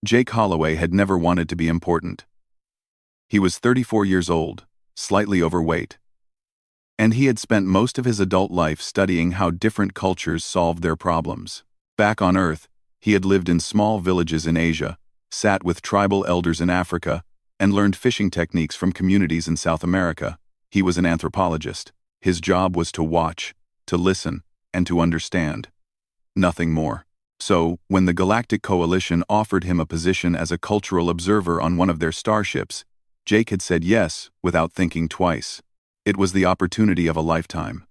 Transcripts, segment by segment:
Jake Holloway had never wanted to be important. He was 34 years old, slightly overweight. And he had spent most of his adult life studying how different cultures solved their problems. Back on Earth, he had lived in small villages in Asia, sat with tribal elders in Africa, and learned fishing techniques from communities in South America. He was an anthropologist. His job was to watch, to listen, and to understand. Nothing more. So, when the Galactic Coalition offered him a position as a cultural observer on one of their starships, Jake had said yes without thinking twice. It was the opportunity of a lifetime.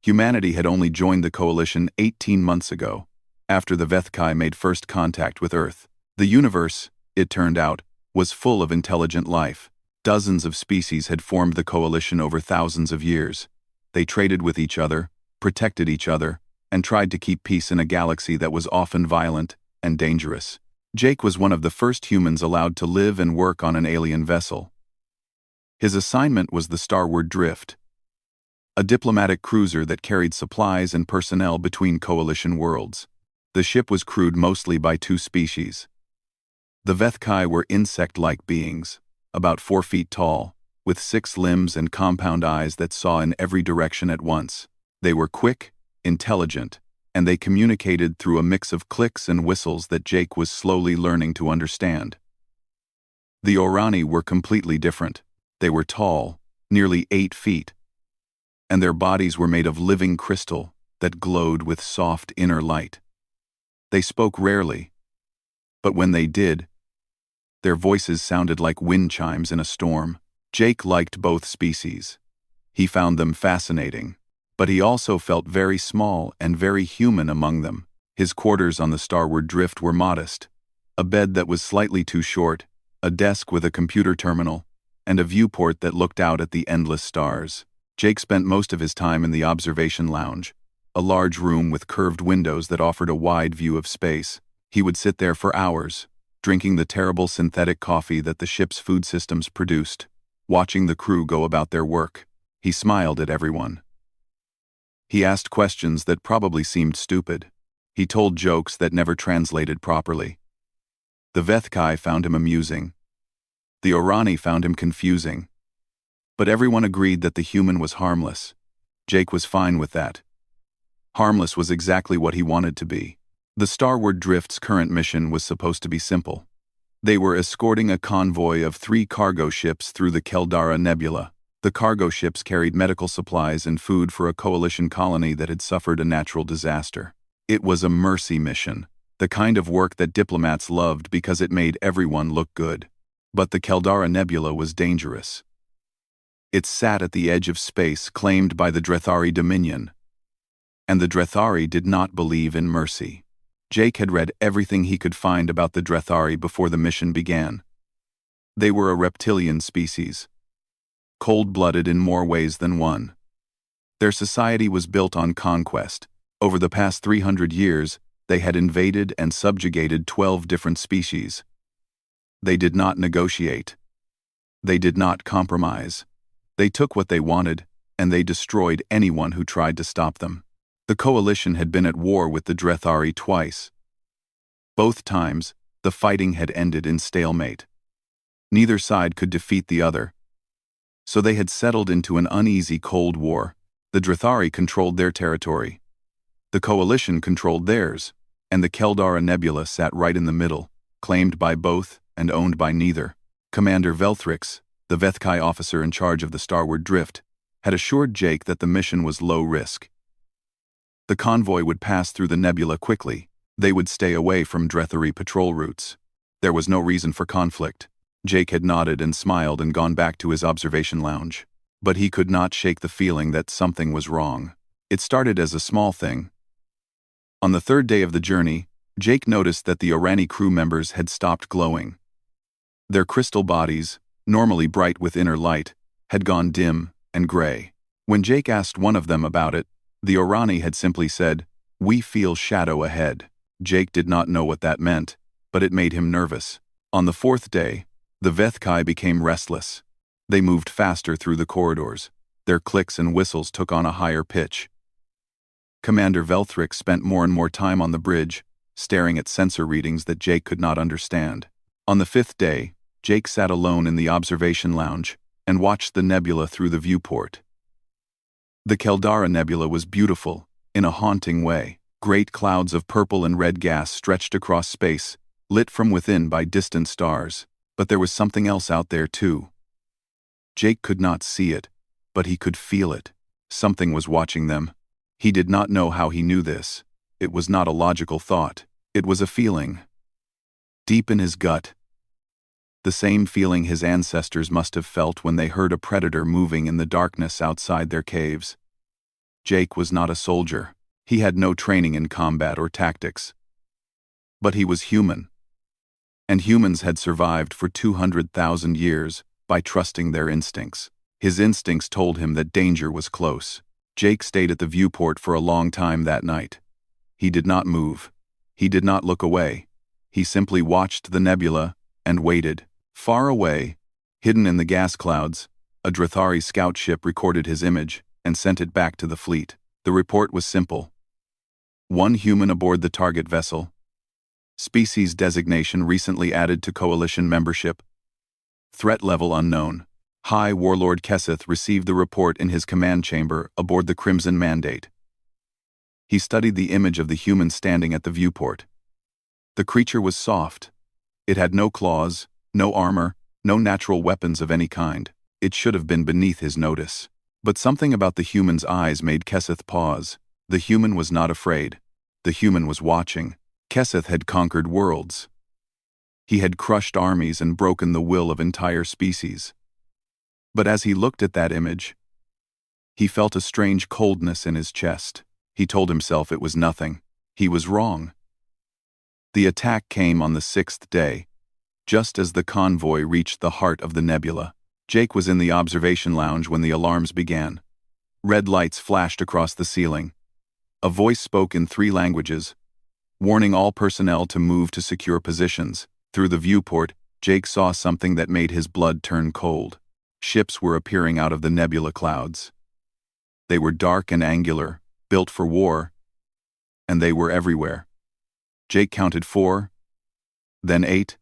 Humanity had only joined the Coalition 18 months ago, after the Vethkai made first contact with Earth. The universe, it turned out, was full of intelligent life. Dozens of species had formed the Coalition over thousands of years. They traded with each other, protected each other, and tried to keep peace in a galaxy that was often violent and dangerous. Jake was one of the first humans allowed to live and work on an alien vessel. His assignment was the Starward Drift, a diplomatic cruiser that carried supplies and personnel between Coalition worlds. The ship was crewed mostly by two species. The Vethkai were insect-like beings, about 4 feet tall, with 6 limbs and compound eyes that saw in every direction at once. They were quick, intelligent, and they communicated through a mix of clicks and whistles that Jake was slowly learning to understand. The Orani were completely different. They were tall, nearly 8 feet, and their bodies were made of living crystal that glowed with soft inner light. They spoke rarely, but when they did, their voices sounded like wind chimes in a storm. Jake liked both species. He found them fascinating, but he also felt very small and very human among them. His quarters on the Starward Drift were modest: a bed that was slightly too short, a desk with a computer terminal, and a viewport that looked out at the endless stars. Jake spent most of his time in the observation lounge, a large room with curved windows that offered a wide view of space. He would sit there for hours, drinking the terrible synthetic coffee that the ship's food systems produced, watching the crew go about their work. He smiled at everyone. He asked questions that probably seemed stupid. He told jokes that never translated properly. The Vethkai found him amusing. The Orani found him confusing. But everyone agreed that the human was harmless. Jake was fine with that. Harmless was exactly what he wanted to be. The Starward Drift's current mission was supposed to be simple. They were escorting a convoy of 3 cargo ships through the Keldara Nebula. The cargo ships carried medical supplies and food for a Coalition colony that had suffered a natural disaster. It was a mercy mission, the kind of work that diplomats loved because it made everyone look good. But the Keldara Nebula was dangerous. It sat at the edge of space claimed by the Drethari Dominion, and the Drethari did not believe in mercy. Jake had read everything he could find about the Drethari before the mission began. They were a reptilian species, cold-blooded in more ways than one. Their society was built on conquest. Over the past 300 years, they had invaded and subjugated 12 different species. They did not negotiate. They did not compromise. They took what they wanted, and they destroyed anyone who tried to stop them. The Coalition had been at war with the Drethari twice. Both times, the fighting had ended in stalemate. Neither side could defeat the other. So they had settled into an uneasy Cold War. The Drethari controlled their territory. The Coalition controlled theirs, and the Keldara Nebula sat right in the middle, claimed by both and owned by neither. Commander Velthrix, the Vethkai officer in charge of the Starward Drift, had assured Jake that the mission was low risk. The convoy would pass through the nebula quickly. They would stay away from Drethari patrol routes. There was no reason for conflict. Jake had nodded and smiled and gone back to his observation lounge. But he could not shake the feeling that something was wrong. It started as a small thing. On the 3rd day of the journey, Jake noticed that the Orani crew members had stopped glowing. Their crystal bodies, normally bright with inner light, had gone dim and gray. When Jake asked one of them about it, the Orani had simply said, "We feel shadow ahead." Jake did not know what that meant, but it made him nervous. On the 4th day, the Vethkai became restless. They moved faster through the corridors. Their clicks and whistles took on a higher pitch. Commander Velthrix spent more and more time on the bridge, staring at sensor readings that Jake could not understand. On the 5th day, Jake sat alone in the observation lounge and watched the nebula through the viewport. The Caldara Nebula was beautiful, in a haunting way. Great clouds of purple and red gas stretched across space, lit from within by distant stars. But there was something else out there too. Jake could not see it, but he could feel it. Something was watching them. He did not know how he knew this. It was not a logical thought. It was a feeling. Deep in his gut. The same feeling his ancestors must have felt when they heard a predator moving in the darkness outside their caves. Jake was not a soldier. He had no training in combat or tactics. But he was human. And humans had survived for 200,000 years by trusting their instincts. His instincts told him that danger was close. Jake stayed at the viewport for a long time that night. He did not move. He did not look away. He simply watched the nebula and waited. Far away, hidden in the gas clouds, a Drathari scout ship recorded his image and sent it back to the fleet. The report was simple. 1 human aboard the target vessel. Species designation recently added to coalition membership. Threat level unknown. High Warlord Keseth received the report in his command chamber aboard the Crimson Mandate. He studied the image of the human standing at the viewport. The creature was soft. It had no claws, no armor, no natural weapons of any kind. It should have been beneath his notice. But something about the human's eyes made Keseth pause. The human was not afraid. The human was watching. Keseth had conquered worlds. He had crushed armies and broken the will of entire species. But as he looked at that image, he felt a strange coldness in his chest. He told himself it was nothing. He was wrong. The attack came on the 6th day, just as the convoy reached the heart of the nebula. Jake was in the observation lounge when the alarms began. Red lights flashed across the ceiling. A voice spoke in 3 languages, warning all personnel to move to secure positions. Through the viewport, Jake saw something that made his blood turn cold. Ships were appearing out of the nebula clouds. They were dark and angular, built for war, and they were everywhere. Jake counted 4, then 8,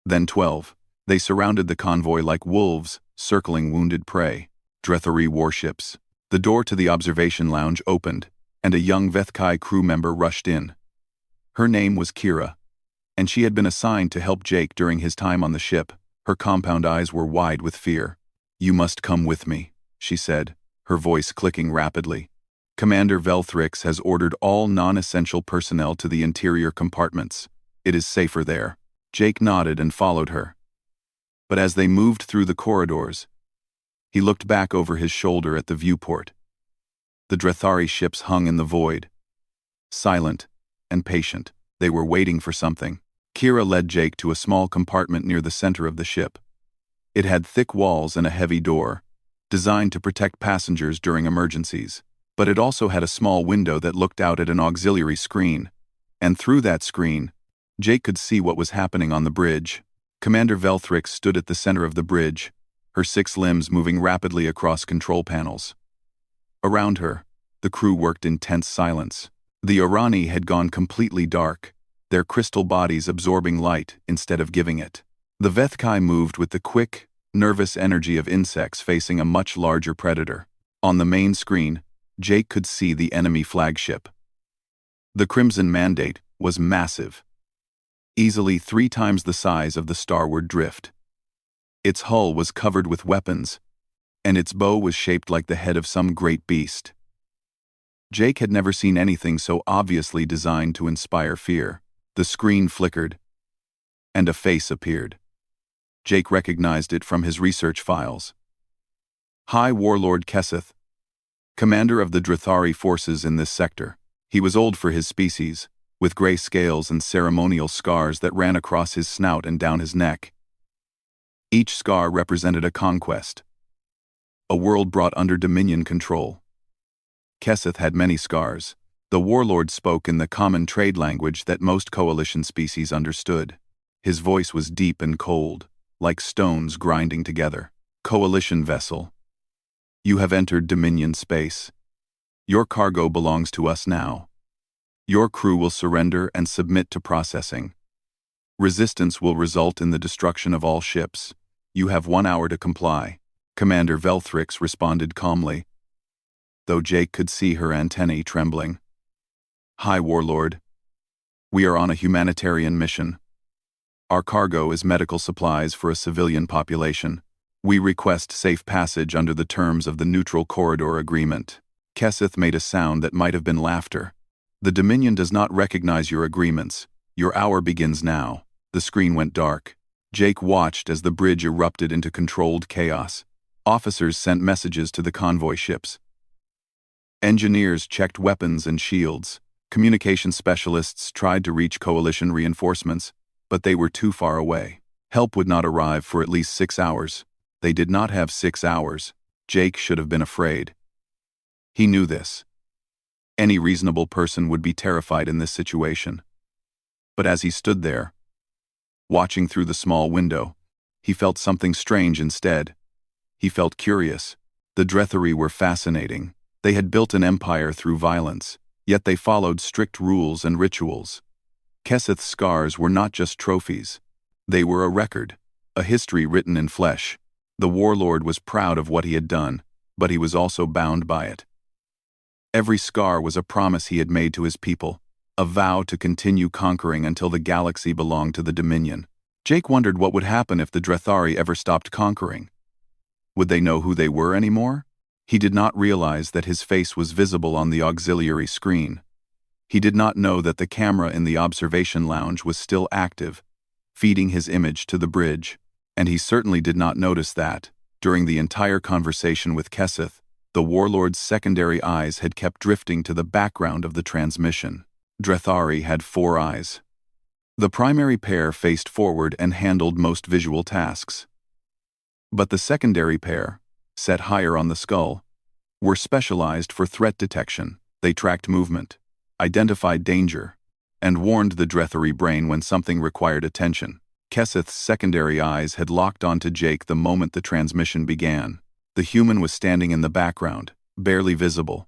then 12. They surrounded the convoy like wolves, circling wounded prey. Drathari warships. The door to the observation lounge opened, and a young Vethkai crew member rushed in. Her name was Kira, and she had been assigned to help Jake during his time on the ship. Her compound eyes were wide with fear. "You must come with me," she said, her voice clicking rapidly. "Commander Velthrix has ordered all non-essential personnel to the interior compartments. It is safer there." Jake nodded and followed her. But as they moved through the corridors, he looked back over his shoulder at the viewport. The Drathari ships hung in the void. Silent and patient, they were waiting for something. Kira led Jake to a small compartment near the center of the ship. It had thick walls and a heavy door, designed to protect passengers during emergencies. But it also had a small window that looked out at an auxiliary screen. And through that screen, Jake could see what was happening on the bridge. Commander Velthrix stood at the center of the bridge, her 6 limbs moving rapidly across control panels. Around her, the crew worked in tense silence. The Orani had gone completely dark, their crystal bodies absorbing light instead of giving it. The Vethkai moved with the quick, nervous energy of insects facing a much larger predator. On the main screen, Jake could see the enemy flagship. The Crimson Mandate was massive, easily 3 times the size of the Starward Drift. Its hull was covered with weapons, and its bow was shaped like the head of some great beast. Jake had never seen anything so obviously designed to inspire fear. The screen flickered, and a face appeared. Jake recognized it from his research files. High Warlord Keseth, commander of the Drathari forces in this sector. He was old for his species, with gray scales and ceremonial scars that ran across his snout and down his neck. Each scar represented a conquest, a world brought under Dominion control. Keseth had many scars. The warlord spoke in the common trade language that most coalition species understood. His voice was deep and cold, like stones grinding together. "Coalition vessel, you have entered Dominion space. Your cargo belongs to us now. Your crew will surrender and submit to processing. Resistance will result in the destruction of all ships. You have 1 hour to comply. Commander Velthrix responded calmly, though Jake could see her antennae trembling. Hi, Warlord. We are on a humanitarian mission. Our cargo is medical supplies for a civilian population. We request safe passage under the terms of the Neutral Corridor Agreement. Kesseth made a sound that might have been laughter. The Dominion does not recognize your agreements. Your hour begins now. The screen went dark. Jake watched as the bridge erupted into controlled chaos. Officers sent messages to the convoy ships. Engineers checked weapons and shields. Communication specialists tried to reach coalition reinforcements, but they were too far away. Help would not arrive for at least 6 hours. They did not have 6 hours. Jake should have been afraid. He knew this. Any reasonable person would be terrified in this situation. But as he stood there, watching through the small window, he felt something strange instead. He felt curious. The Drethari were fascinating. They had built an empire through violence, yet they followed strict rules and rituals. Kesseth's scars were not just trophies. They were a record, a history written in flesh. The warlord was proud of what he had done, but he was also bound by it. Every scar was a promise he had made to his people, a vow to continue conquering until the galaxy belonged to the Dominion. Jake wondered what would happen if the Drethari ever stopped conquering. Would they know who they were anymore? He did not realize that his face was visible on the auxiliary screen. He did not know that the camera in the observation lounge was still active, feeding his image to the bridge, and he certainly did not notice that, during the entire conversation with Kesseth, the warlord's secondary eyes had kept drifting to the background of the transmission. Drethari had 4 eyes. The primary pair faced forward and handled most visual tasks. But the secondary pair, set higher on the skull, were specialized for threat detection. They tracked movement, identified danger, and warned the Drethari brain when something required attention. Kesseth's secondary eyes had locked onto Jake the moment the transmission began. The human was standing in the background, barely visible,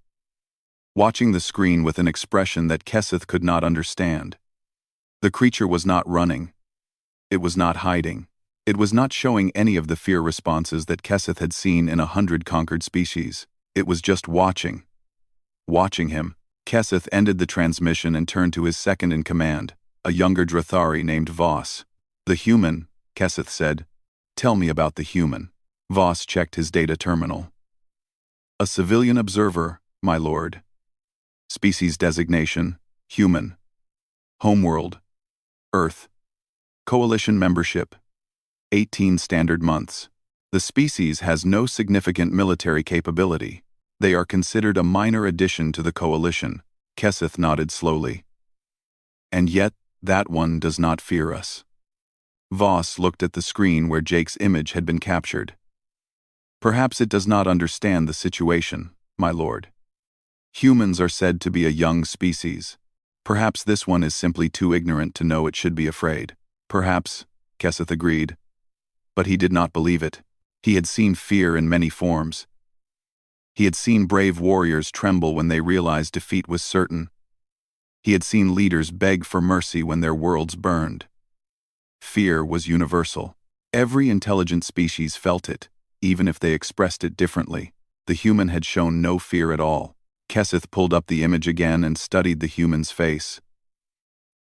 watching the screen with an expression that Kesseth could not understand. The creature was not running. It was not hiding. It was not showing any of the fear responses that Kesseth had seen in 100 conquered species. It was just watching. Watching him. Kesseth ended the transmission and turned to his second-in-command, a younger Drethari named Voss. "The human," Kesseth said. "Tell me about the human." Voss checked his data terminal. "A civilian observer, my lord. Species designation, human. Homeworld, Earth. Coalition membership, 18 standard months. The species has no significant military capability. They are considered a minor addition to the coalition." Kesseth nodded slowly. "And yet, that one does not fear us." Voss looked at the screen where Jake's image had been captured. "Perhaps it does not understand the situation, my lord. Humans are said to be a young species. Perhaps this one is simply too ignorant to know it should be afraid." "Perhaps," Kesseth agreed. But he did not believe it. He had seen fear in many forms. He had seen brave warriors tremble when they realized defeat was certain. He had seen leaders beg for mercy when their worlds burned. Fear was universal. Every intelligent species felt it, even if they expressed it differently. The human had shown no fear at all. Kesseth pulled up the image again and studied the human's face.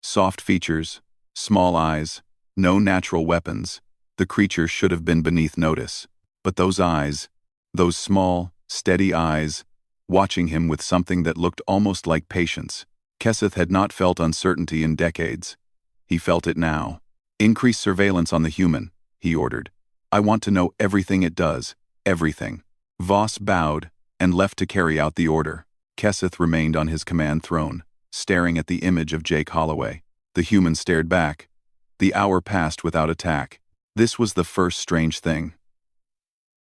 Soft features, small eyes, no natural weapons. The creature should have been beneath notice. But those eyes, those small, steady eyes, watching him with something that looked almost like patience. Kesseth had not felt uncertainty in decades. He felt it now. "Increase surveillance on the human," he ordered. "I want to know everything it does, everything." Voss bowed and left to carry out the order. Kesseth remained on his command throne, staring at the image of Jake Holloway. The human stared back. The hour passed without attack. This was the first strange thing.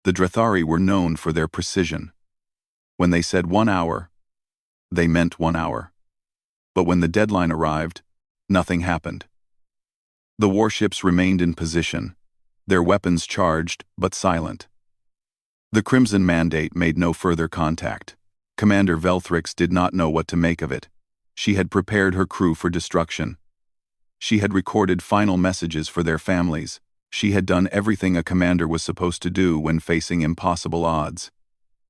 The Drethari were known for their precision. When they said 1 hour, they meant 1 hour. But when the deadline arrived, nothing happened. The warships remained in position, their weapons charged but silent. The Crimson Mandate made no further contact. Commander Velthrix did not know what to make of it. She had prepared her crew for destruction. She had recorded final messages for their families. She had done everything a commander was supposed to do when facing impossible odds.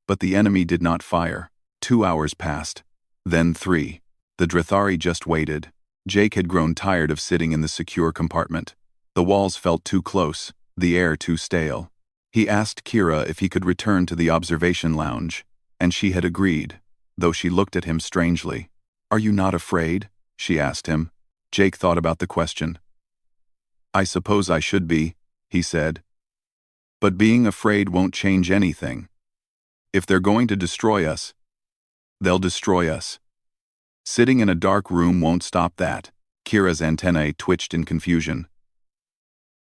But the enemy did not fire. 2 hours passed. Then 3. The Drethari just waited. Jake had grown tired of sitting in the secure compartment. The walls felt too close, the air too stale. He asked Kira if he could return to the observation lounge, and she had agreed, though she looked at him strangely. "Are you not afraid?" she asked him. Jake thought about the question. "I suppose I should be," he said. "But being afraid won't change anything. If they're going to destroy us, they'll destroy us. Sitting in a dark room won't stop that." Kira's antennae twitched in confusion.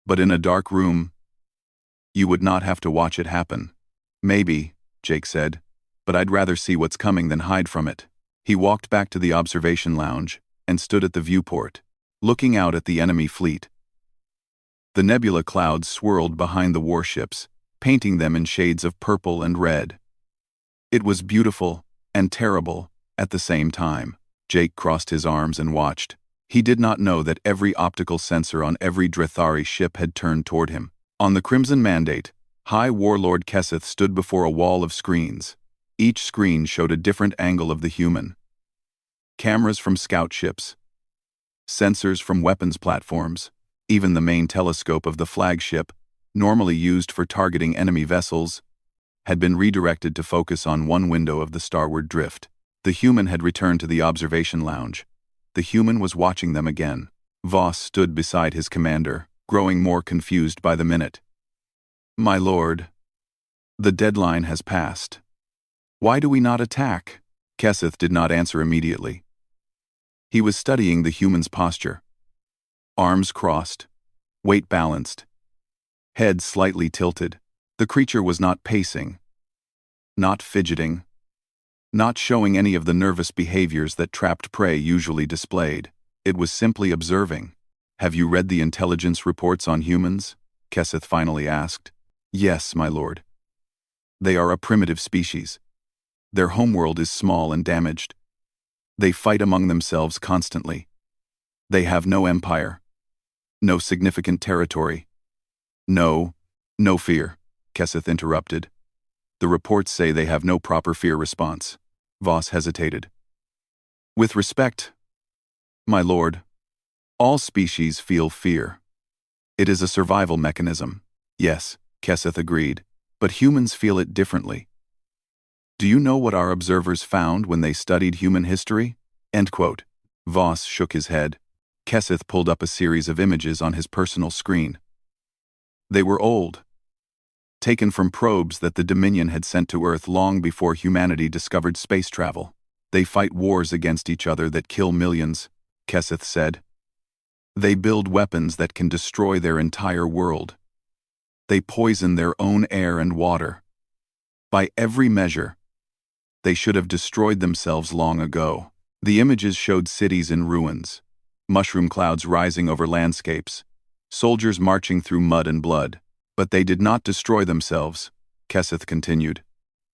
"But in a dark room, you would not have to watch it happen." "Maybe," Jake said, "but I'd rather see what's coming than hide from it." He walked back to the observation lounge and stood at the viewport, looking out at the enemy fleet. The nebula clouds swirled behind the warships, painting them in shades of purple and red. It was beautiful and terrible at the same time. Jake crossed his arms and watched. He did not know that every optical sensor on every Drethari ship had turned toward him. On the Crimson Mandate, High Warlord Keseth stood before a wall of screens. Each screen showed a different angle of the human. Cameras from scout ships, sensors from weapons platforms, even the main telescope of the flagship, normally used for targeting enemy vessels, had been redirected to focus on one window of the starward drift. The human had returned to the observation lounge. The human was watching them again. Voss stood beside his commander, growing more confused by the minute. "My lord, the deadline has passed. Why do we not attack?" Keseth did not answer immediately. He was studying the human's posture. Arms crossed, weight balanced, head slightly tilted. The creature was not pacing, not fidgeting, not showing any of the nervous behaviors that trapped prey usually displayed. It was simply observing. "Have you read the intelligence reports on humans?" Keseth finally asked. "Yes, my lord. They are a primitive species. Their homeworld is small and damaged. They fight among themselves constantly. They have no empire, no significant territory. No fear," Keseth interrupted. "The reports say they have no proper fear response." Voss hesitated. "With respect, my lord, all species feel fear. It is a survival mechanism." "Yes," Keseth agreed, "but humans feel it differently. Do you know what our observers found when they studied human history?" End quote. Voss shook his head. Keseth pulled up a series of images on his personal screen. They were old, taken from probes that the Dominion had sent to Earth long before humanity discovered space travel. "They fight wars against each other that kill millions," Keseth said. "They build weapons that can destroy their entire world. They poison their own air and water. By every measure, they should have destroyed themselves long ago." The images showed cities in ruins, mushroom clouds rising over landscapes, soldiers marching through mud and blood. "But they did not destroy themselves," Keseth continued.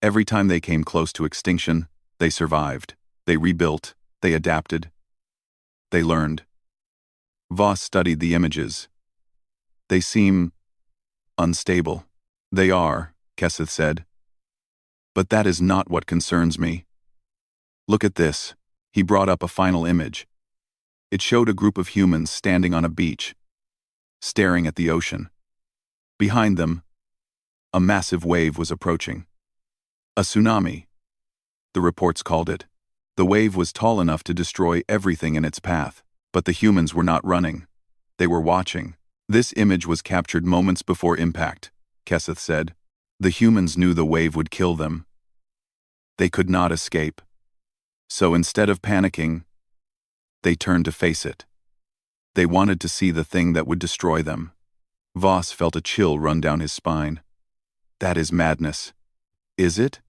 "Every time they came close to extinction, they survived. They rebuilt, they adapted, they learned." Voss studied the images. "They seem unstable." "They are," Keseth said. "But that is not what concerns me. Look at this." He brought up a final image. It showed a group of humans standing on a beach, staring at the ocean. Behind them, a massive wave was approaching. A tsunami, the reports called it. The wave was tall enough to destroy everything in its path, but the humans were not running. They were watching. "This image was captured moments before impact," Keseth said. "The humans knew the wave would kill them. They could not escape. So instead of panicking, they turned to face it. They wanted to see the thing that would destroy them." Voss felt a chill run down his spine. "That is madness." "Is it?"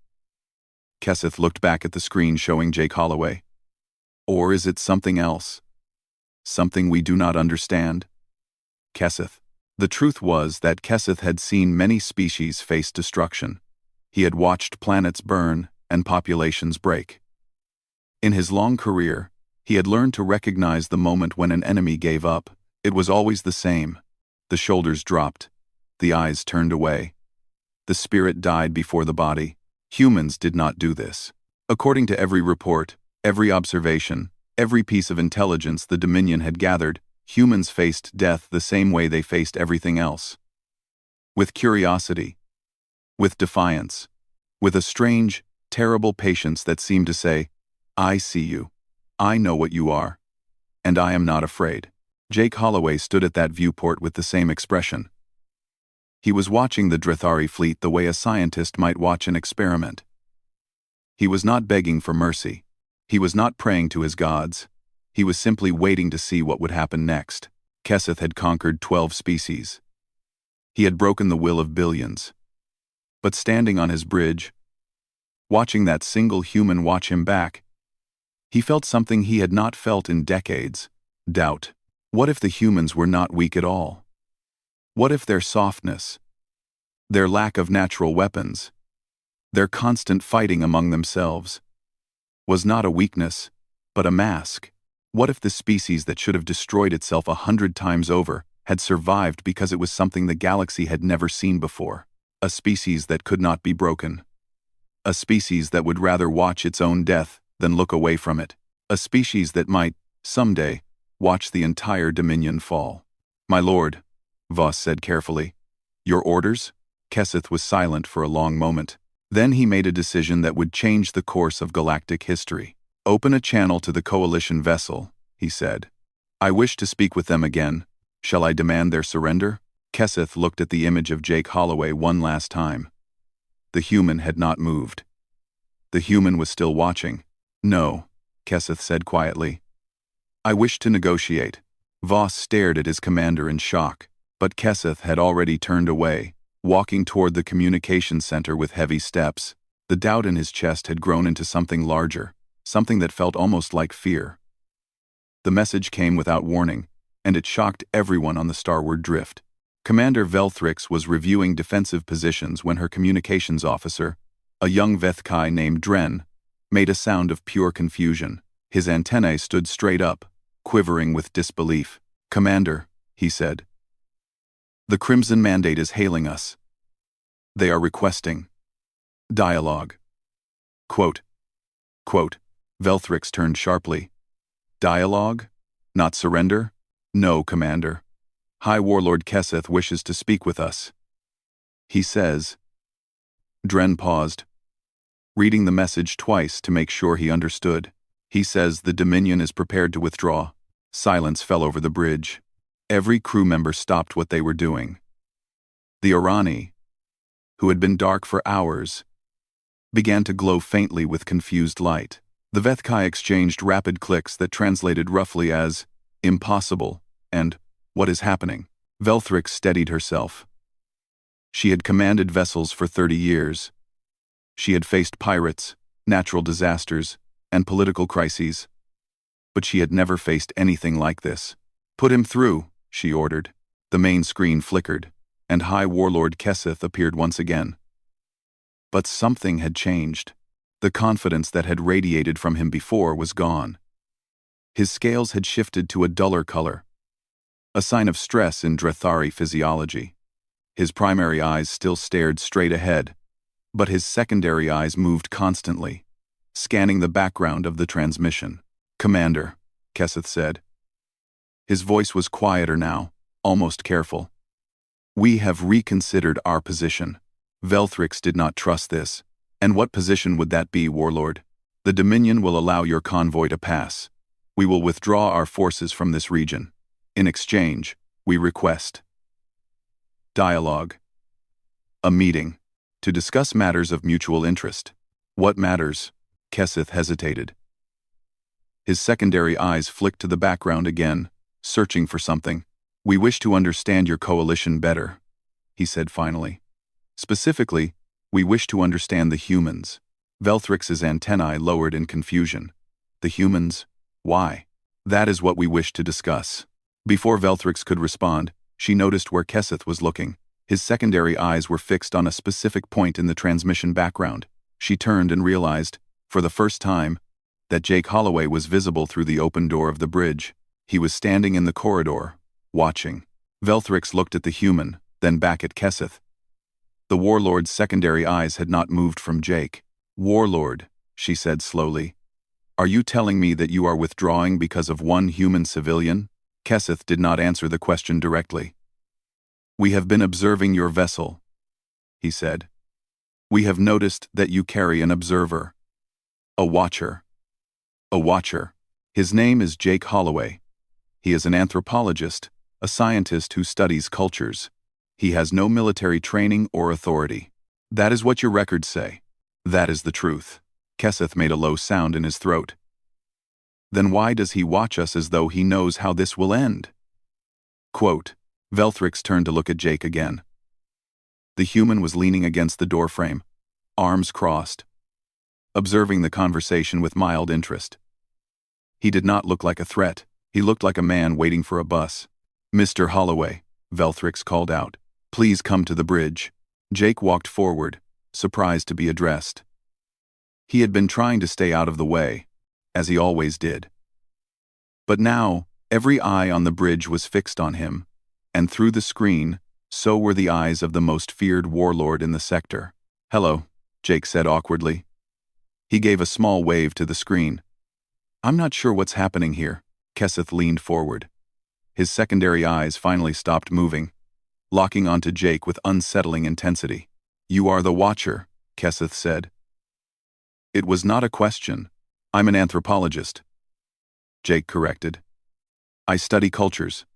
Keseth looked back at the screen showing Jake Holloway. "Or is it something else? Something we do not understand?" Keseth. The truth was that Keseth had seen many species face destruction. He had watched planets burn and populations break. In his long career, He had learned to recognize the moment when an enemy gave up. It was always the same. The shoulders dropped. The eyes turned away. The spirit died before the body. Humans did not do this. According to every report, every observation, every piece of intelligence the Dominion had gathered, humans faced death the same way they faced everything else. With curiosity. With defiance. With a strange, terrible patience that seemed to say, "I see you. I know what you are. And I am not afraid." Jake Holloway stood at that viewport with the same expression. He was watching the Drethari fleet the way a scientist might watch an experiment. He was not begging for mercy. He was not praying to his gods. He was simply waiting to see what would happen next. Keseth had conquered 12 species. He had broken the will of billions. But standing on his bridge, watching that single human watch him back, he felt something he had not felt in decades: doubt. What if the humans were not weak at all? What if their softness, their lack of natural weapons, their constant fighting among themselves, was not a weakness, but a mask? What if the species that should have destroyed itself 100 times over had survived because it was something the galaxy had never seen before? A species that could not be broken. A species that would rather watch its own death than look away from it. A species that might, someday, watch the entire Dominion fall. "My lord," Voss said carefully. "Your orders?" Keseth was silent for a long moment. Then he made a decision that would change the course of galactic history. "Open a channel to the Coalition vessel," he said. "I wish to speak with them again. Shall I demand their surrender?" Keseth looked at the image of Jake Holloway one last time. The human had not moved. The human was still watching. "No," Keseth said quietly. "I wish to negotiate." Voss stared at his commander in shock, but Keseth had already turned away, walking toward the communication center with heavy steps. The doubt in his chest had grown into something larger, something that felt almost like fear. The message came without warning, and it shocked everyone on the starward drift. Commander Velthrix was reviewing defensive positions when her communications officer, a young Vethkai named Dren, made a sound of pure confusion. His antennae stood straight up, quivering with disbelief. "Commander," he said, "the Crimson Mandate is hailing us. They are requesting dialogue." Quote. Velthrix turned sharply. "Dialogue? Not surrender?" "No, Commander. High Warlord Keseth wishes to speak with us. He says..." Dren paused, reading the message twice to make sure he understood. "He says the Dominion is prepared to withdraw." Silence fell over the bridge. Every crew member stopped what they were doing. The Orani, who had been dark for hours, began to glow faintly with confused light. The Vethkai exchanged rapid clicks that translated roughly as "impossible" and "what is happening?" Velthrix steadied herself. She had commanded vessels for 30 years. She had faced pirates, natural disasters, and political crises. But she had never faced anything like this. "Put him through," she ordered. The main screen flickered, and High Warlord Keseth appeared once again. But something had changed. The confidence that had radiated from him before was gone. His scales had shifted to a duller color, a sign of stress in Drethari physiology. His primary eyes still stared straight ahead, but his secondary eyes moved constantly, scanning the background of the transmission. "Commander," Keseth said. His voice was quieter now, almost careful. "We have reconsidered our position." Velthrix did not trust this. "And what position would that be, Warlord?" "The Dominion will allow your convoy to pass. We will withdraw our forces from this region. In exchange, we request dialogue. A meeting. To discuss matters of mutual interest." "What matters?" Keseth hesitated. His secondary eyes flicked to the background again, searching for something. "We wish to understand your coalition better," he said finally. "Specifically, we wish to understand the humans." Velthrix's antennae lowered in confusion. "The humans? Why?" "That is what we wish to discuss." Before Velthrix could respond, she noticed where Keseth was looking. His secondary eyes were fixed on a specific point in the transmission background. She turned and realized, for the first time, that Jake Holloway was visible through the open door of the bridge. He was standing in the corridor, watching. Velthrix looked at the human, then back at Kesseth. The warlord's secondary eyes had not moved from Jake. "Warlord," she said slowly, "are you telling me that you are withdrawing because of one human civilian?" Kesseth did not answer the question directly. "We have been observing your vessel," he said. "We have noticed that you carry an observer. A watcher. A watcher. His name is Jake Holloway. He is an anthropologist, a scientist who studies cultures. He has no military training or authority. That is what your records say. That is the truth." Kesseth made a low sound in his throat. "Then why does he watch us as though he knows how this will end?" Quote. Velthrix turned to look at Jake again. The human was leaning against the doorframe, arms crossed, observing the conversation with mild interest. He did not look like a threat. He looked like a man waiting for a bus. "Mr. Holloway," Velthrix called out, "please come to the bridge." Jake walked forward, surprised to be addressed. He had been trying to stay out of the way, as he always did. But now, every eye on the bridge was fixed on him, and through the screen, so were the eyes of the most feared warlord in the sector. "Hello," Jake said awkwardly. He gave a small wave to the screen. "I'm not sure what's happening here." Kesseth leaned forward. His secondary eyes finally stopped moving, locking onto Jake with unsettling intensity. "You are the Watcher," Kesseth said. "It was not a question. I'm an anthropologist," Jake corrected. "I study cultures.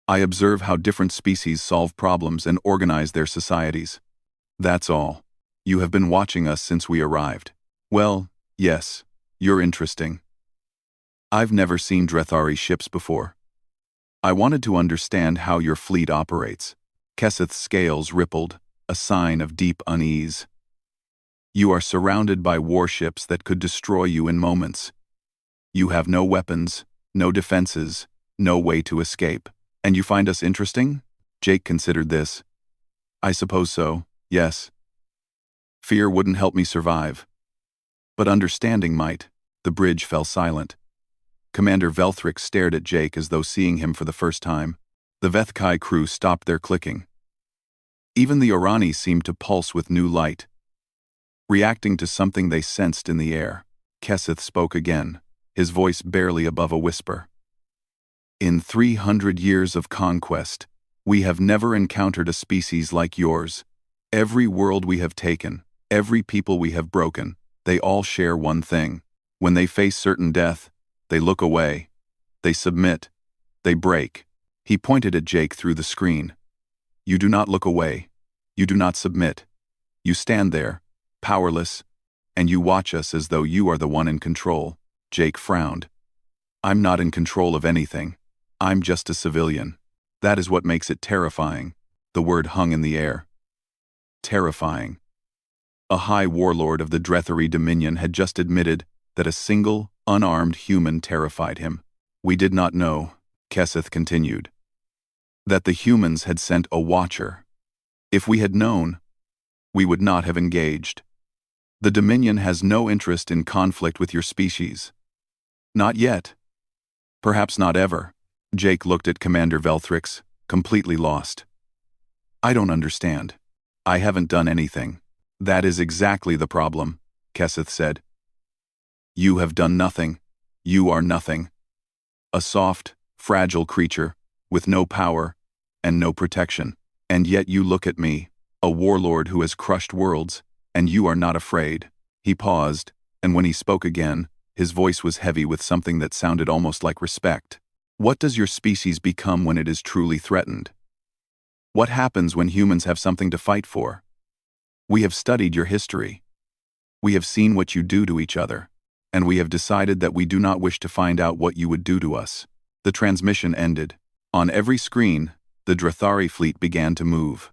I observe how different species solve problems and organize their societies. That's all. You have been watching us since we arrived." "Well, yes, you're interesting. I've never seen Drethari ships before. I wanted to understand how your fleet operates." Kesseth's scales rippled, a sign of deep unease. "You are surrounded by warships that could destroy you in moments. You have no weapons, no defenses, no way to escape. And you find us interesting?" Jake considered this. "I suppose so, yes. Fear wouldn't help me survive. But understanding might." The bridge fell silent. Commander Velthrix stared at Jake as though seeing him for the first time. The Vethkai crew stopped their clicking. Even the Orani seemed to pulse with new light, reacting to something they sensed in the air. Kesseth spoke again, his voice barely above a whisper. "In 300 years of conquest, we have never encountered a species like yours. Every world we have taken, every people we have broken, they all share one thing. When they face certain death, they look away. They submit. They break." He pointed at Jake through the screen. "You do not look away. You do not submit. You stand there, powerless, and you watch us as though you are the one in control." Jake frowned. "I'm not in control of anything. I'm just a civilian. That is what makes it terrifying." The word hung in the air. Terrifying. A high warlord of the Drethari Dominion had just admitted that a single, unarmed human terrified him. "We did not know," Kesseth continued, "that the humans had sent a watcher. If we had known, we would not have engaged. The Dominion has no interest in conflict with your species. Not yet. Perhaps not ever." Jake looked at Commander Velthrix, completely lost. "I don't understand. I haven't done anything." "That is exactly the problem," Kesseth said. "You have done nothing. You are nothing. A soft, fragile creature, with no power, and no protection. And yet you look at me, a warlord who has crushed worlds, and you are not afraid." He paused, and when he spoke again, his voice was heavy with something that sounded almost like respect. "What does your species become when it is truly threatened? What happens when humans have something to fight for? We have studied your history. We have seen what you do to each other, and we have decided that we do not wish to find out what you would do to us." The transmission ended. On every screen, the Drethari fleet began to move.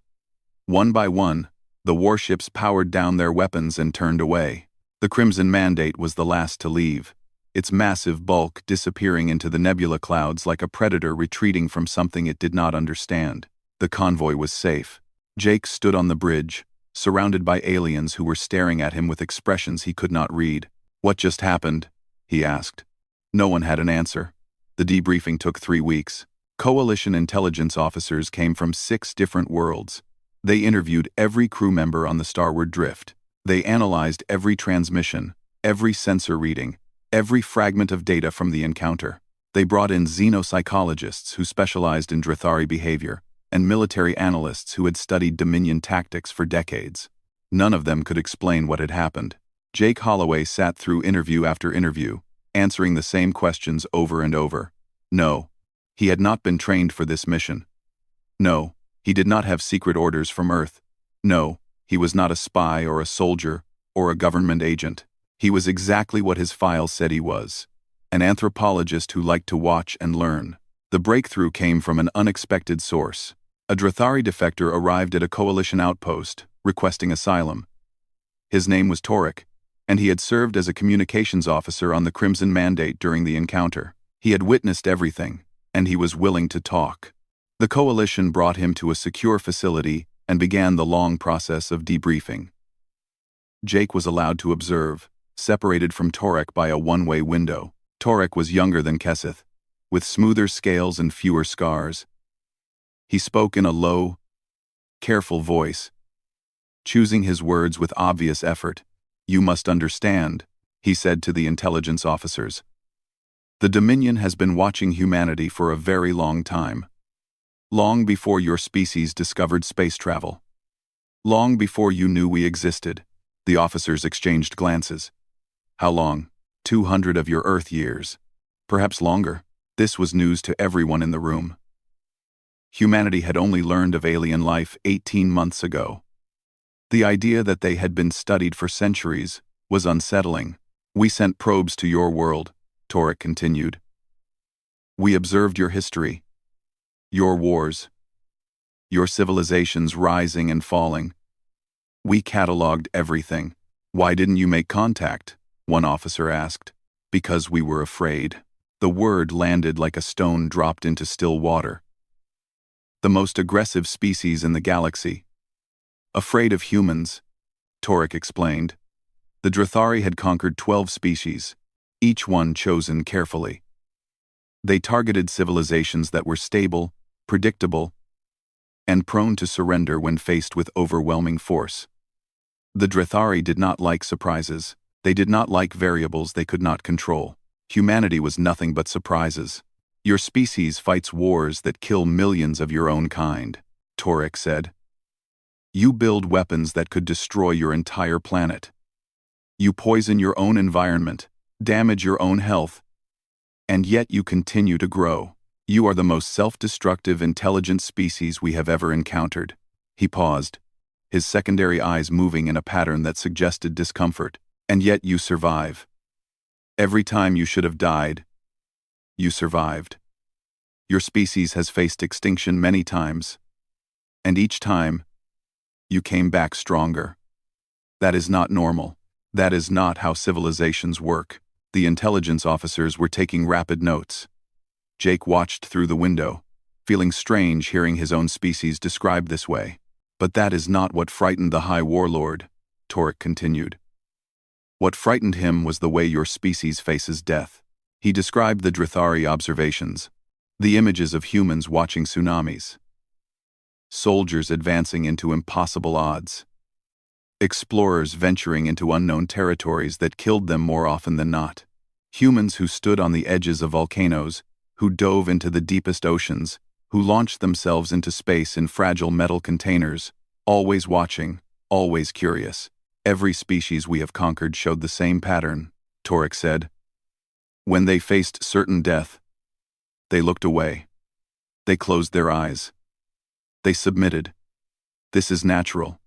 One by one, the warships powered down their weapons and turned away. The Crimson Mandate was the last to leave, its massive bulk disappearing into the nebula clouds like a predator retreating from something it did not understand. The convoy was safe. Jake stood on the bridge, surrounded by aliens who were staring at him with expressions he could not read. "What just happened?" he asked. No one had an answer. The debriefing took 3 weeks. Coalition intelligence officers came from 6 different worlds. They interviewed every crew member on the starward drift. They analyzed every transmission, every sensor reading, every fragment of data from the encounter. They brought in xenopsychologists who specialized in Drathari behavior, and military analysts who had studied Dominion tactics for decades. None of them could explain what had happened. Jake Holloway sat through interview after interview, answering the same questions over and over. No, he had not been trained for this mission. No, he did not have secret orders from Earth. No, he was not a spy or a soldier or a government agent. He was exactly what his file said he was: an anthropologist who liked to watch and learn. The breakthrough came from an unexpected source. A Drathari defector arrived at a coalition outpost, requesting asylum. His name was Torek, and he had served as a communications officer on the Crimson Mandate during the encounter. He had witnessed everything, and he was willing to talk. The coalition brought him to a secure facility and began the long process of debriefing. Jake was allowed to observe, separated from Torek by a one-way window. Torek was younger than Keseth, with smoother scales and fewer scars. He spoke in a low, careful voice, choosing his words with obvious effort. "You must understand," he said to the intelligence officers. "The Dominion has been watching humanity for a very long time. Long before your species discovered space travel. Long before you knew we existed." The officers exchanged glances. "How long? 200 of your Earth years. Perhaps longer." This was news to everyone in the room. Humanity had only learned of alien life 18 months ago. The idea that they had been studied for centuries was unsettling. "We sent probes to your world," Torek continued. "We observed your history, your wars, your civilizations rising and falling. We cataloged everything." "Why didn't you make contact?" one officer asked. "Because we were afraid." The word landed like a stone dropped into still water. The most aggressive species in the galaxy. Afraid of humans, Torek explained. The Drathari had conquered 12 species, each one chosen carefully. They targeted civilizations that were stable, predictable, and prone to surrender when faced with overwhelming force. The Drathari did not like surprises. They did not like variables they could not control. Humanity was nothing but surprises. "Your species fights wars that kill millions of your own kind," Torek said. "You build weapons that could destroy your entire planet. You poison your own environment, damage your own health, and yet you continue to grow. You are the most self-destructive, intelligent species we have ever encountered." He paused, his secondary eyes moving in a pattern that suggested discomfort. "And yet you survive. Every time you should have died, you survived. Your species has faced extinction many times, and each time, you came back stronger. That is not normal. That is not how civilizations work." The intelligence officers were taking rapid notes. Jake watched through the window, feeling strange hearing his own species described this way. "But that is not what frightened the High Warlord," Torek continued. "What frightened him was the way your species faces death." He described the Drathari observations, the images of humans watching tsunamis, soldiers advancing into impossible odds, explorers venturing into unknown territories that killed them more often than not, humans who stood on the edges of volcanoes, who dove into the deepest oceans, who launched themselves into space in fragile metal containers, always watching, always curious. "Every species we have conquered showed the same pattern," Torek said. "When they faced certain death, they looked away. They closed their eyes. They submitted. This is natural.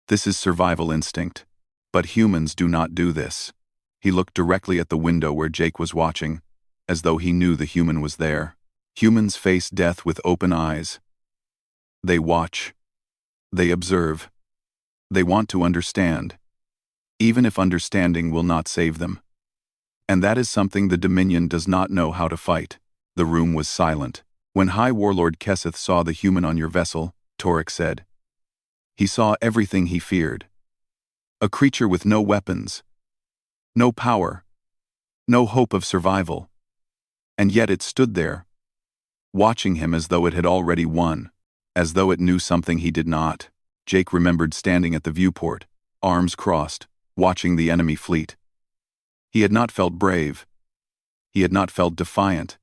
This is survival instinct. But humans do not do this." He looked directly at the window where Jake was watching, as though he knew the human was there. "Humans face death with open eyes. They watch. They observe. They want to understand, even if understanding will not save them. And that is something the Dominion does not know how to fight." The room was silent. "When High Warlord Keseth saw the human on your vessel," Torek said, "he saw everything he feared. A creature with no weapons, no power, No hope of survival. And yet it stood there, watching him as though it had already won, as though it knew something he did not. Jake remembered standing at the viewport, arms crossed, watching the enemy fleet. He had not felt brave. He had not felt defiant.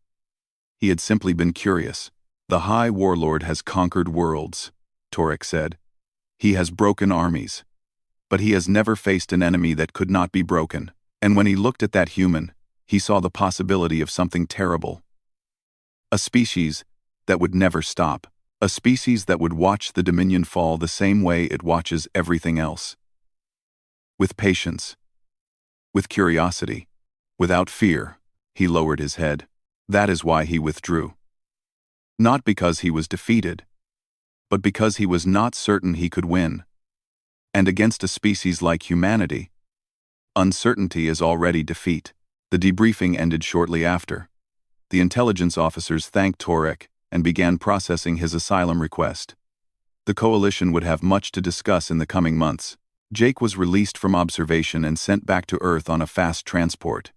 He had simply been curious. "The High Warlord has conquered worlds," Torek said. "He has broken armies. But he has never faced an enemy that could not be broken." And when he looked at that human, he saw the possibility of something terrible. A species that would never stop. A species that would watch the Dominion fall the same way it watches everything else. With patience. With curiosity. Without fear. He lowered his head. That is why he withdrew. Not because he was defeated, but because he was not certain he could win. And against a species like humanity, uncertainty is already defeat. The debriefing ended shortly after. The intelligence officers thanked Torek and began processing his asylum request. The coalition would have much to discuss in the coming months. Jake was released from observation and sent back to Earth on a fast transport.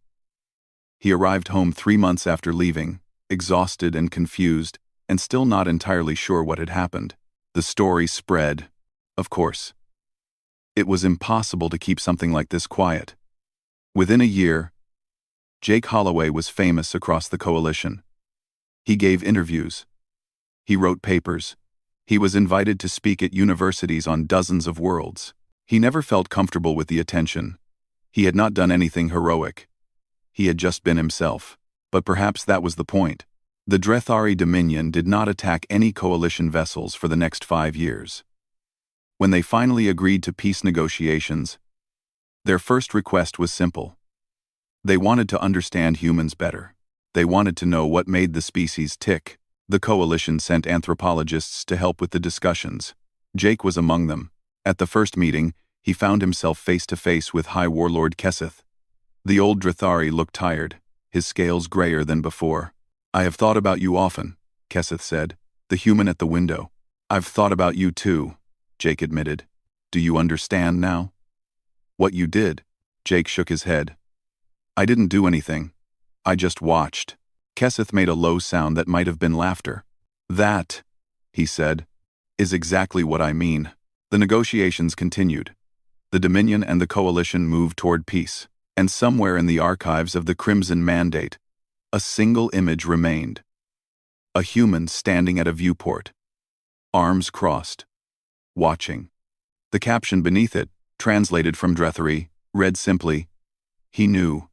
He arrived home 3 months after leaving, exhausted and confused, and still not entirely sure what had happened. The story spread, of course. It was impossible to keep something like this quiet. Within a year, Jake Holloway was famous across the coalition. He gave interviews. He wrote papers. He was invited to speak at universities on dozens of worlds. He never felt comfortable with the attention. He had not done anything heroic. He had just been himself. But perhaps that was the point. The Drethari Dominion did not attack any coalition vessels for the next 5 years. When they finally agreed to peace negotiations, their first request was simple. They wanted to understand humans better. They wanted to know what made the species tick. The coalition sent anthropologists to help with the discussions. Jake was among them. At the first meeting, he found himself face to face with High Warlord Keseth. The old Drethari looked tired, his scales grayer than before. "I have thought about you often," Keseth said, the human at the window. "I've thought about you too," Jake admitted. "Do you understand now?" "What you did?" Jake shook his head. "I didn't do anything. I just watched." Keseth made a low sound that might have been laughter. "That," he said, "is exactly what I mean." The negotiations continued. The Dominion and the Coalition moved toward peace. And somewhere in the archives of the Crimson Mandate, a single image remained. A human standing at a viewport, arms crossed, watching. The caption beneath it, translated from Drethari, read simply, "He knew.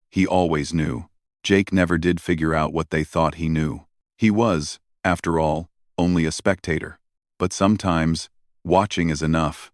He always knew." Jake never did figure out what they thought he knew. He was, after all, only a spectator. But sometimes, watching is enough.